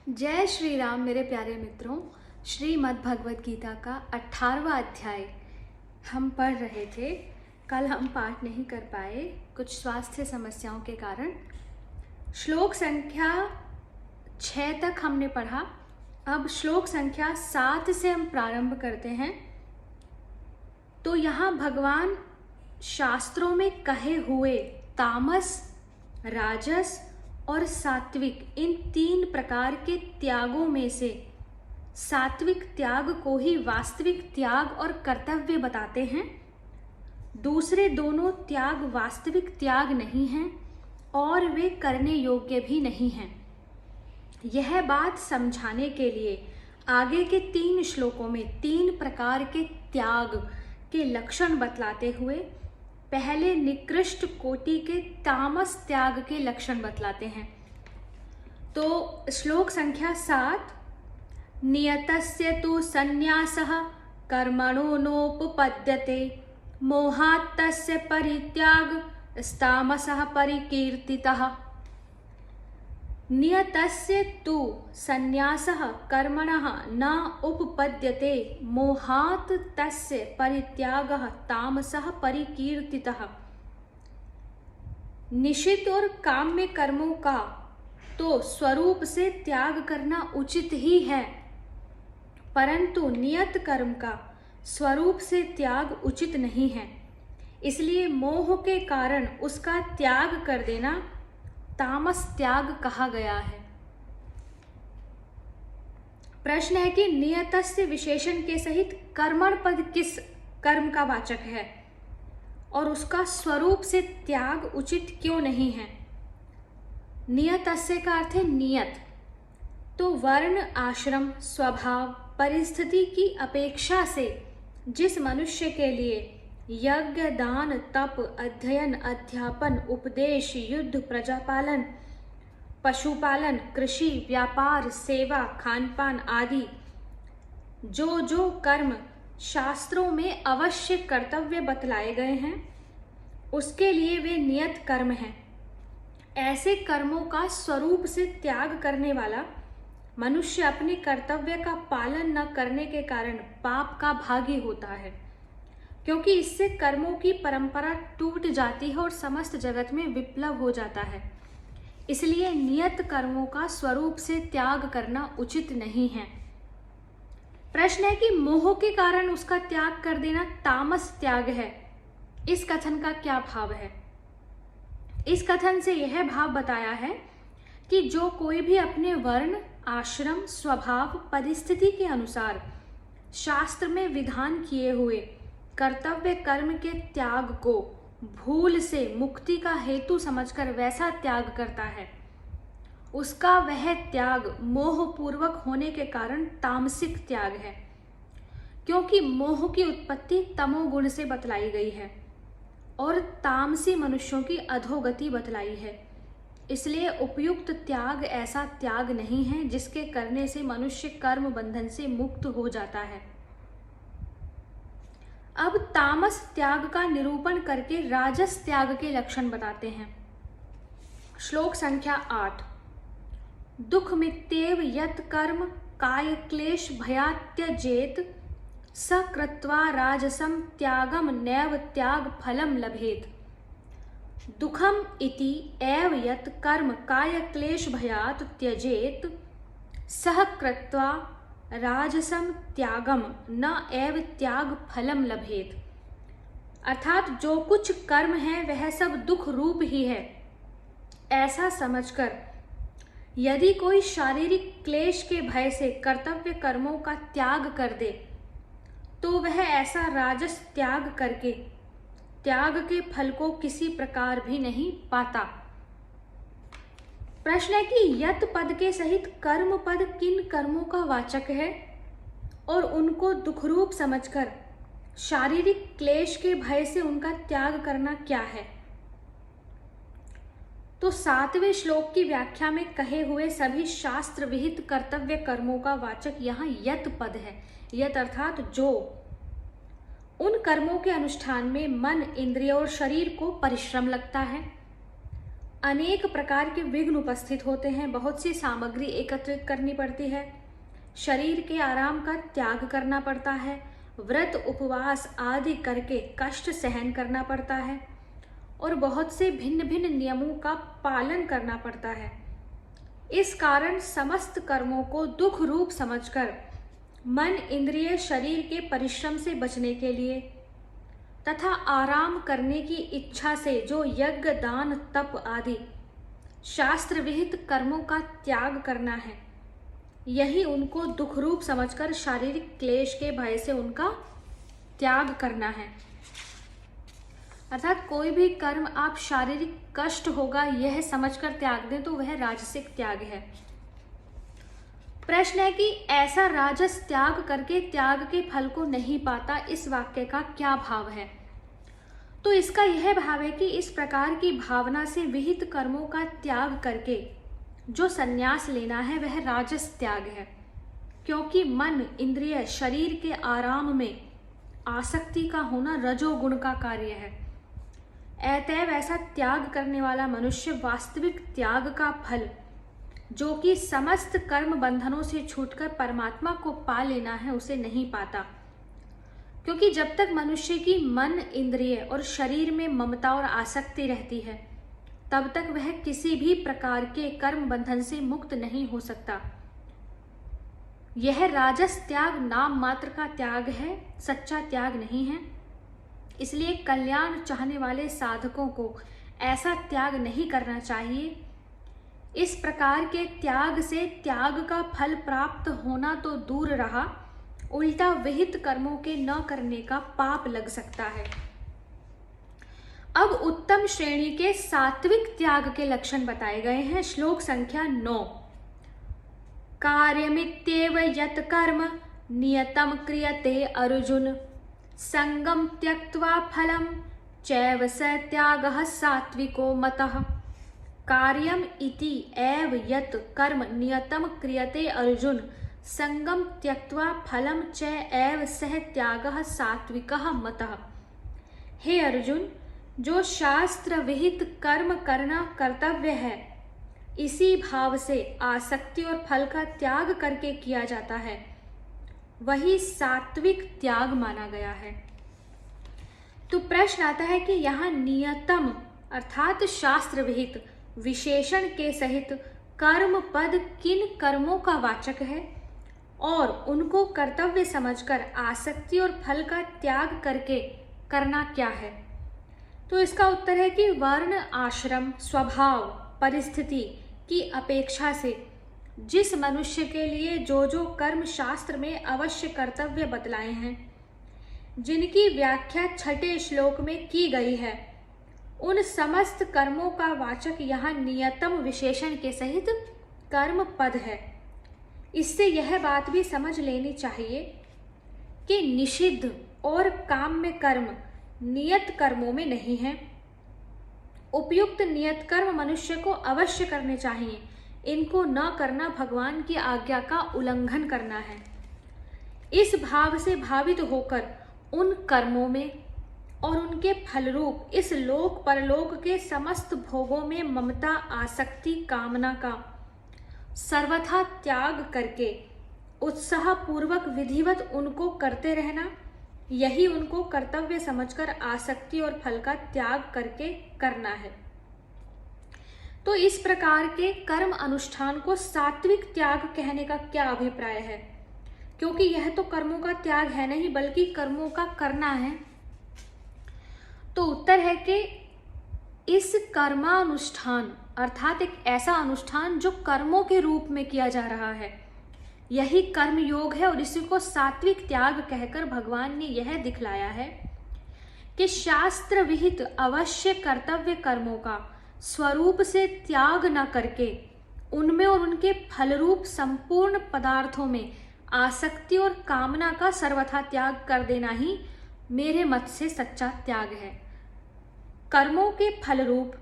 जय श्री राम मेरे प्यारे मित्रों। श्रीमद् भगवद गीता का 18वां अध्याय हम पढ़ रहे थे। कल हम पाठ नहीं कर पाए कुछ स्वास्थ्य समस्याओं के कारण। श्लोक संख्या 6 तक हमने पढ़ा। अब श्लोक संख्या 7 से हम प्रारंभ करते हैं। तो यहाँ भगवान शास्त्रों में कहे हुए तामस, राजस और सात्विक इन 3 प्रकार के त्यागों में से सात्विक त्याग को ही वास्तविक त्याग और कर्तव्य बताते हैं। दूसरे दोनों त्याग वास्तविक त्याग नहीं हैं और वे करने योग्य भी नहीं हैं। यह बात समझाने के लिए आगे के 3 श्लोकों में 3 प्रकार के त्याग के लक्षण बतलाते हुए पहले निकृष्ट कोटि के तामस त्याग के लक्षण बतलाते हैं। तो श्लोक संख्या 7, नियतस्य तु संन्यासः कर्मणो नोपपद्यते मोहात् तस्य परित्यागस्तामसः परिकीर्तितः। नियतस्य तु संन्यासः कर्मणः न उपपद्यते मोहात् तस्य परित्यागः तामसः परिकीर्तितः। निषिद्ध और काम्य कर्मों का तो स्वरूप से त्याग करना उचित ही है, परंतु नियत कर्म का स्वरूप से त्याग उचित नहीं है। इसलिए मोह के कारण उसका त्याग कर देना तामस त्याग कहा गया है। प्रश्न है कि नियतस्य विशेषण के सहित कर्मण पद किस कर्म का वाचक है और उसका स्वरूप से त्याग उचित क्यों नहीं है। नियतस्य का अर्थ है नियत। तो वर्ण, आश्रम, स्वभाव, परिस्थिति की अपेक्षा से जिस मनुष्य के लिए यज्ञ, दान, तप, अध्ययन, अध्यापन, उपदेश, युद्ध, प्रजापालन, पशुपालन, कृषि, व्यापार, सेवा, खानपान आदि जो जो कर्म शास्त्रों में अवश्य कर्तव्य बतलाए गए हैं उसके लिए वे नियत कर्म हैं। ऐसे कर्मों का स्वरूप से त्याग करने वाला मनुष्य अपने कर्तव्य का पालन न करने के कारण पाप का भागी होता है, क्योंकि इससे कर्मों की परंपरा टूट जाती है और समस्त जगत में विप्लव हो जाता है। इसलिए नियत कर्मों का स्वरूप से त्याग करना उचित नहीं है। प्रश्न है कि मोह के कारण उसका त्याग कर देना तामस त्याग है। इस कथन का क्या भाव है? इस कथन से यह भाव बताया है कि जो कोई भी अपने वर्ण, आश्रम, स्वभाव, परिस्थिति के अनुसार शास्त्र में विधान किए हुए कर्तव्य कर्म के त्याग को भूल से मुक्ति का हेतु समझकर वैसा त्याग करता है, उसका वह त्याग मोहपूर्वक होने के कारण तामसिक त्याग है। क्योंकि मोह की उत्पत्ति तमोगुण से बतलाई गई है और तामसी मनुष्यों की अधोगति बतलाई है। इसलिए उपयुक्त त्याग ऐसा त्याग नहीं है जिसके करने से मनुष्य कर्म बंधन से मुक्त हो जाता है। अब तामस त्याग का निरूपण करके राजस त्याग के लक्षण बताते हैं। श्लोक संख्या 8, दुख मित्येव यत् कर्म काय क्लेश भयात्यजेत स कृत्वा राजसम त्यागम नैव त्याग फलम लभेत। दुखम इति एव यत् कर्म काय क्लेश भयात् त्यजेत सह कृत्वा राजसम त्यागम न एव त्याग फलम लभेत। अर्थात जो कुछ कर्म है वह सब दुख रूप ही है, ऐसा समझकर यदि कोई शारीरिक क्लेश के भय से कर्तव्य कर्मों का त्याग कर दे तो वह ऐसा राजस त्याग करके त्याग के फल को किसी प्रकार भी नहीं पाता। प्रश्न है कि यत पद के सहित कर्म पद किन कर्मों का वाचक है और उनको दुखरूप समझकर शारीरिक क्लेश के भय से उनका त्याग करना क्या है। तो 7वें श्लोक की व्याख्या में कहे हुए सभी शास्त्र विहित कर्तव्य कर्मों का वाचक यहाँ यत पद है। यत अर्थात जो उन कर्मों के अनुष्ठान में मन, इंद्रिय और शरीर को परिश्रम लगता है, अनेक प्रकार के विघ्न उपस्थित होते हैं, बहुत सी सामग्री एकत्रित करनी पड़ती है, शरीर के आराम का त्याग करना पड़ता है, व्रत उपवास आदि करके कष्ट सहन करना पड़ता है और बहुत से भिन्न भिन्न नियमों का पालन करना पड़ता है। इस कारण समस्त कर्मों को दुख रूप समझकर मन इंद्रिय शरीर के परिश्रम से बचने के लिए तथा आराम करने की इच्छा से जो यज्ञ दान तप आदि शास्त्र विहित कर्मों का त्याग करना है, यही उनको दुख रूप समझकर शारीरिक क्लेश के भय से उनका त्याग करना है। अर्थात कोई भी कर्म आप शारीरिक कष्ट होगा यह समझकर त्याग दें तो वह राजसिक त्याग है। प्रश्न है कि ऐसा राजस त्याग करके त्याग के फल को नहीं पाता, इस वाक्य का क्या भाव है? तो इसका यह भाव है कि इस प्रकार की भावना से विहित कर्मों का त्याग करके जो संन्यास लेना है वह राजस त्याग है, क्योंकि मन इंद्रिय शरीर के आराम में आसक्ति का होना रजोगुण का कार्य है। अतएव ऐसा त्याग करने वाला मनुष्य वास्तविक त्याग का फल, जो कि समस्त कर्म बंधनों से छूटकर परमात्मा को पा लेना है, उसे नहीं पाता। क्योंकि जब तक मनुष्य की मन इंद्रिय और शरीर में ममता और आसक्ति रहती है, तब तक वह किसी भी प्रकार के कर्म बंधन से मुक्त नहीं हो सकता। यह राजस त्याग नाम मात्र का त्याग है, सच्चा त्याग नहीं है। इसलिए कल्याण चाहने वाले साधकों को ऐसा त्याग नहीं करना चाहिए। इस प्रकार के त्याग से त्याग का फल प्राप्त होना तो दूर रहा, उल्टा विहित कर्मों के न करने का पाप लग सकता है। अब उत्तम श्रेणी के सात्विक त्याग के लक्षण बताए गए हैं। श्लोक संख्या 9। कार्यमित्येव यत् कर्म नियतं क्रियते अर्जुन, संगम त्यक्त्वा फलम चैव स त्यागः सात्विको मतः। कार्यम इति एव यत् कर्म नियतं क्रियते अर्जुन, संगम त्यक्त्वा फलम च एव सह त्यागः सात्विकः मतः। हे अर्जुन, जो शास्त्र विहित कर्म करना कर्तव्य है, इसी भाव से आसक्ति और फल का त्याग करके किया जाता है, वही सात्विक त्याग माना गया है। तो प्रश्न आता है कि यहाँ नियतम अर्थात शास्त्र विहित विशेषण के सहित कर्म पद किन कर्मों का वाचक है और उनको कर्तव्य समझकर आसक्ति और फल का त्याग करके करना क्या है? तो इसका उत्तर है कि वर्ण आश्रम स्वभाव परिस्थिति की अपेक्षा से जिस मनुष्य के लिए जो जो कर्म शास्त्र में अवश्य कर्तव्य बतलाए हैं, जिनकी व्याख्या 6ठे श्लोक में की गई है, उन समस्त कर्मों का वाचक यहाँ नियतम विशेषण के सहित कर्म पद है। इससे यह बात भी समझ लेनी चाहिए कि निषिद्ध और काम्य कर्म नियत कर्मों में नहीं है। उपयुक्त नियत कर्म मनुष्य को अवश्य करने चाहिए। इनको न करना भगवान की आज्ञा का उल्लंघन करना है। इस भाव से भावित होकर उन कर्मों में और उनके फलरूप इस लोक परलोक के समस्त भोगों में ममता आसक्ति कामना का सर्वथा त्याग करके उत्साह पूर्वक विधिवत उनको करते रहना, यही उनको कर्तव्य समझकर आसक्ति और फल का त्याग करके करना है। तो इस प्रकार के कर्म अनुष्ठान को सात्विक त्याग कहने का क्या अभिप्राय है? क्योंकि यह तो कर्मों का त्याग है नहीं, बल्कि कर्मों का करना है। तो उत्तर है कि इस कर्मानुष्ठान अर्थात एक ऐसा अनुष्ठान जो कर्मों के रूप में किया जा रहा है, यही कर्म योग है और इसी को सात्विक त्याग कहकर भगवान ने यह दिखलाया है कि शास्त्र विहित अवश्य कर्तव्य कर्मों का स्वरूप से त्याग न करके उनमें और उनके फलरूप संपूर्ण पदार्थों में आसक्ति और कामना का सर्वथा त्याग कर देना ही मेरे मत से सच्चा त्याग है। कर्मों के फलरूप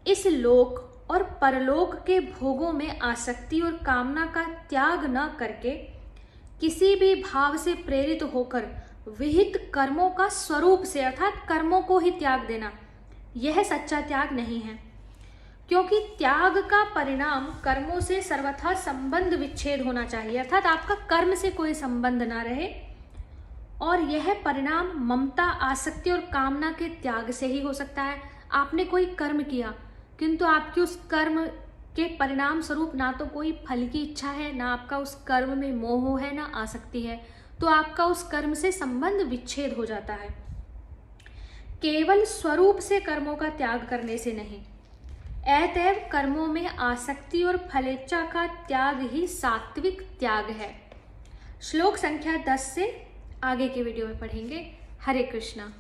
इस लोक और परलोक के भोगों में आसक्ति और कामना का त्याग न करके किसी भी भाव से प्रेरित होकर विहित कर्मों का स्वरूप से अर्थात कर्मों को ही त्याग देना, यह सच्चा त्याग नहीं है। क्योंकि त्याग का परिणाम कर्मों से सर्वथा संबंध विच्छेद होना चाहिए, अर्थात आपका कर्म से कोई संबंध ना रहे, और यह परिणाम ममता, आसक्ति और कामना के त्याग से ही हो सकता है। आपने कोई कर्म किया किंतु आपकी उस कर्म के परिणाम स्वरूप ना तो कोई फल की इच्छा है, ना आपका उस कर्म में मोह है, ना आसक्ति है, तो आपका उस कर्म से संबंध विच्छेद हो जाता है। केवल स्वरूप से कर्मों का त्याग करने से नहीं, अतएव कर्मों में आसक्ति और फलेच्छा का त्याग ही सात्विक त्याग है। श्लोक संख्या 10 से आगे के वीडियो में पढ़ेंगे। हरे कृष्णा।